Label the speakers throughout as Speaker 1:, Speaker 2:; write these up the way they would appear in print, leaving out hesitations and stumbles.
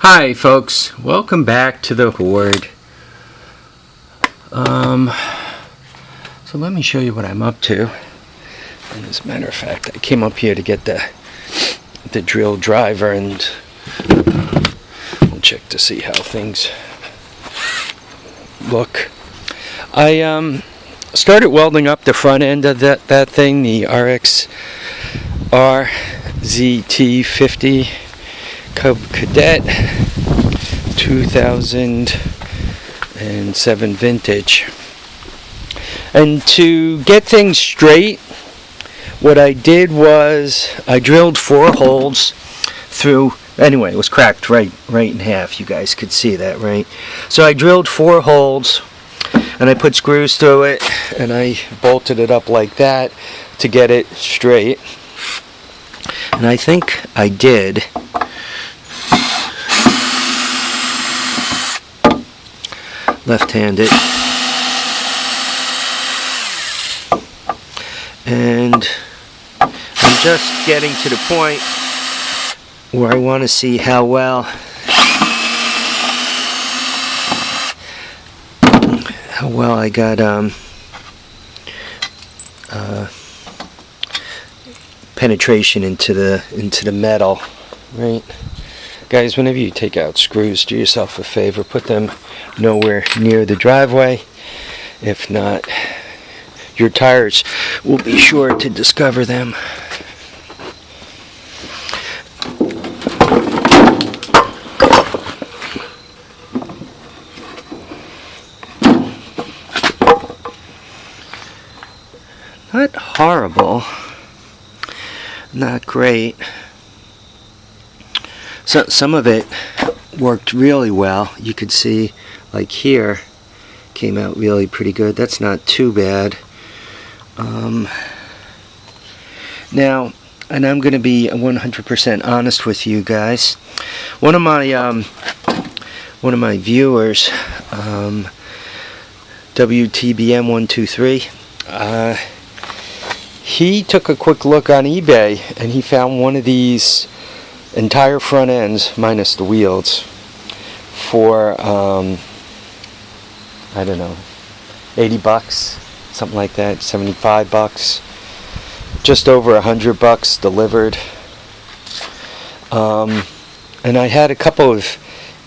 Speaker 1: Hi folks, welcome back to the Hoard. So let me show you what I'm up to. And as a matter of fact, I came up here to get the drill driver, and we'll check to see how things look. I started welding up the front end of that thing, the RZT50 Cub Cadet 2007 vintage. And to get things straight, what I did was I drilled 4 holes through. Anyway, it was cracked right in half. You guys could see that, right? So I drilled 4 holes and I put screws through it and I bolted it up like that to get it straight. And I think I did. Left-handed, and I'm just getting to the point where I want to see how well I got penetration into the metal, right? Guys, whenever you take out screws, do yourself a favor, put them nowhere near the driveway. If not, your tires will be sure to discover them. Not horrible, not great. So some of it worked really well. You could see, like here, came out really pretty good. That's not too bad. Now, and I'm going to be 100% honest with you guys. One of my viewers, WTBM123, he took a quick look on eBay and he found one of these entire front ends minus the wheels for I don't know, $80, something like that, $75, just over $100 delivered. And I had a couple of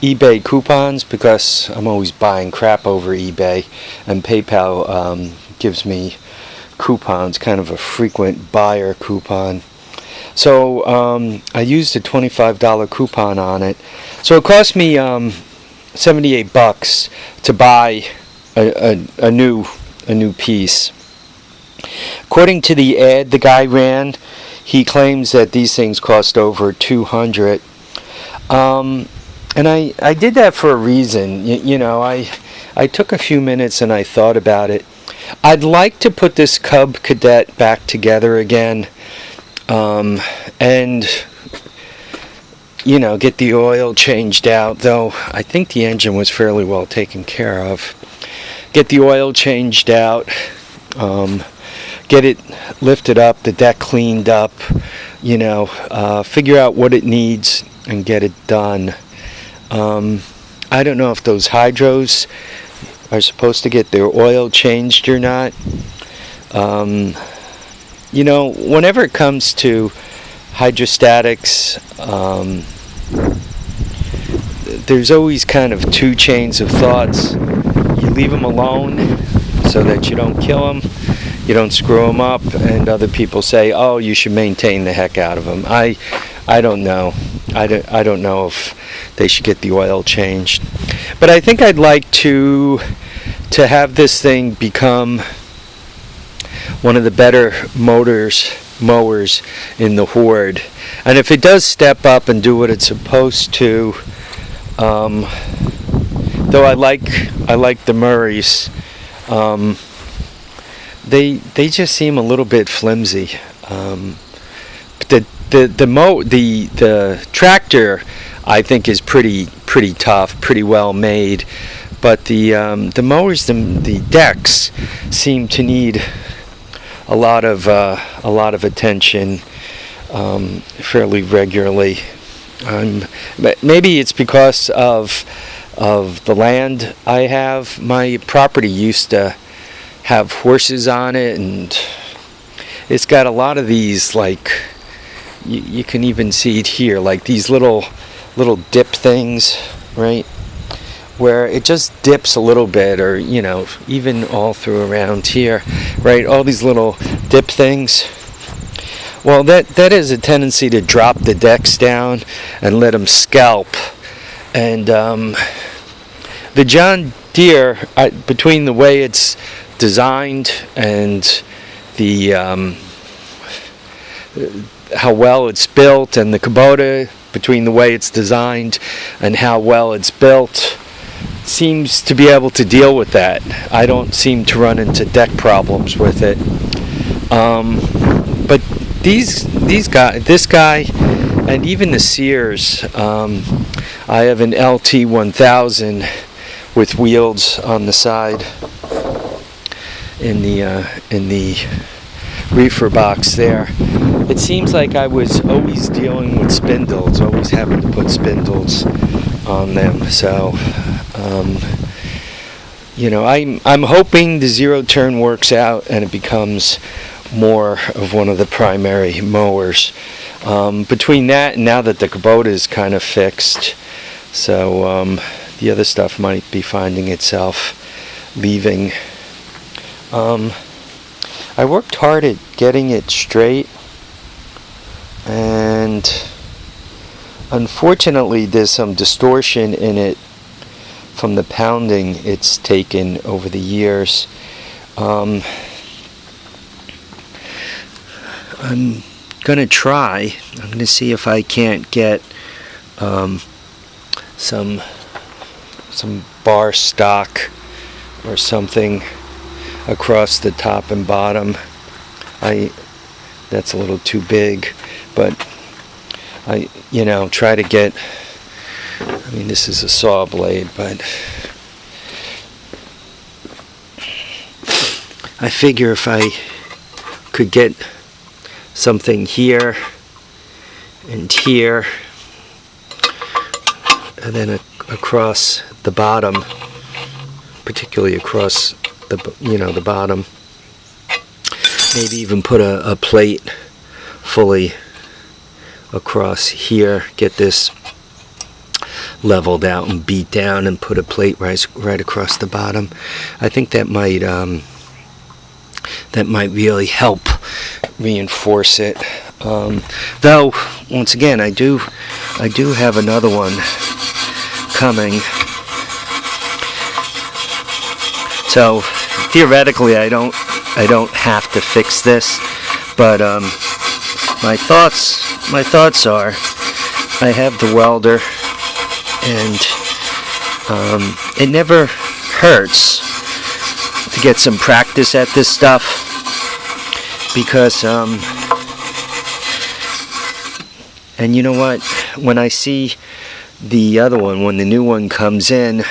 Speaker 1: eBay coupons because I'm always buying crap over eBay, and PayPal gives me coupons, kind of a frequent buyer coupon. So I used a $25 coupon on it. So it cost me $78 to buy a new piece. According to the ad the guy ran, he claims that these things cost over $200. And I did that for a reason. You know, I took a few minutes and I thought about it. I'd like to put this Cub Cadet back together again. And you know, get the oil changed out, though I think the engine was fairly well taken care of. Get the oil changed out, get it lifted up, the deck cleaned up, you know, figure out what it needs and get it done. I don't know if those hydros are supposed to get their oil changed or not. You know, whenever it comes to hydrostatics, there's always kind of 2 chains of thoughts. You leave them alone so that you don't kill them, you don't screw them up, and other people say, oh, you should maintain the heck out of them. I don't know. I don't know if they should get the oil changed. But I think I'd like to have this thing become one of the better mowers in the Hoard. And if it does step up and do what it's supposed to, though I like the Murrays, they just seem a little bit flimsy. The tractor, I think, is pretty tough, pretty well made, but the mowers, the decks seem to need a lot of attention fairly regularly. Maybe it's because of the land I have. My property used to have horses on it, and it's got a lot of these, like, you can even see it here, like these little dip things, right, where it just dips a little bit, or even all through around here, right, all these little dip things. Well, that has a tendency to drop the decks down and let them scalp. And the John Deere, between the way it's designed and the how well it's built, and the Kubota, between the way it's designed and how well it's built, seems to be able to deal with that. I don't seem to run into deck problems with it. But this guy, and even the Sears, I have an LT1000 with wheels on the side in the reefer box there. It seems like I was always dealing with spindles, always having to put spindles on them. So I'm hoping the zero turn works out and it becomes more of one of the primary mowers. Between that and now that the Kubota is kind of fixed, so the other stuff might be finding itself leaving. I worked hard at getting it straight, and unfortunately there's some distortion in it from the pounding it's taken over the years. I'm gonna try. I'm gonna see if I can't get some bar stock or something across the top and bottom. That's a little too big, but I try to get. I mean, this is a saw blade, but I figure if I could get something here and here, and then across the bottom, particularly across the bottom, maybe even put a plate fully across here, get this leveled out and beat down, and put a plate right across the bottom. I think that might really help reinforce it. Though once again, I do have another one coming. So theoretically, I don't have to fix this, but my thoughts are, I have the welder, and it never hurts to get some practice at this stuff, because and you know what, when I see the other one, when the new one comes in,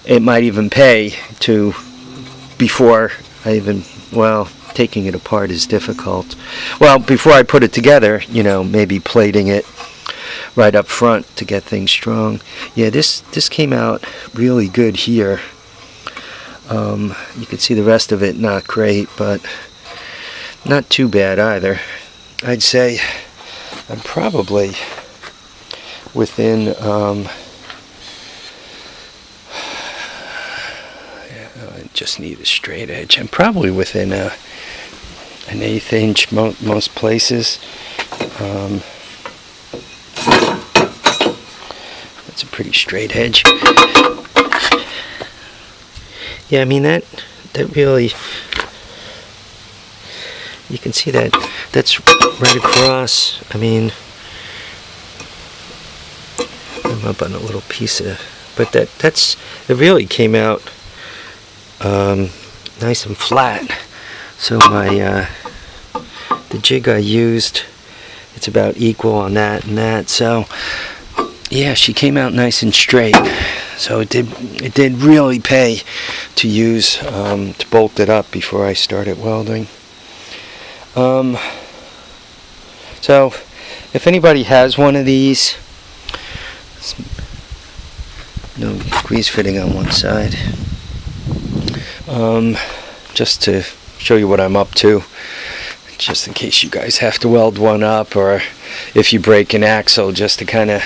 Speaker 1: it might even pay to, before I even, well, taking it apart is difficult. Well, before I put it together, maybe plating it right up front to get things strong. Yeah, this came out really good here. You can see the rest of it not great, but not too bad either. I'd say I'm probably within I just need a straight edge. I'm probably within an 1/8 inch most places. That's a pretty straight edge. Yeah, I mean that really, you can see that's right across. I mean, I'm up on a little piece of, but it really came out nice and flat. So the jig I used, it's about equal on that and that. So yeah, she came out nice and straight. So it did really pay to use to bolt it up before I started welding. So If anybody has one of these, no squeeze fitting on one side. Just to show you what I'm up to, just in case you guys have to weld one up, or if you break an axle, just to kind of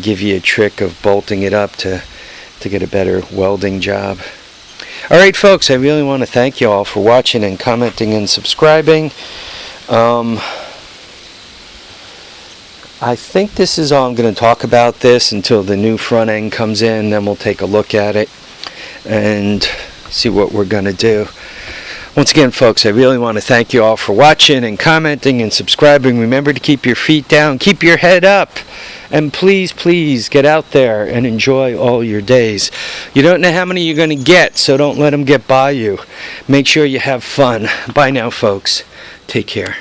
Speaker 1: give you a trick of bolting it up to get a better welding job. Alright folks, I really want to thank you all for watching and commenting and subscribing. I think this is all I'm going to talk about this until the new front end comes in. Then we'll take a look at it and see what we're going to do. Once again folks, I really want to thank you all for watching and commenting and subscribing. Remember to keep your feet down, keep your head up, and please, please get out there and enjoy all your days. You don't know how many you're going to get, so don't let them get by you. Make sure you have fun. Bye now folks. Take care.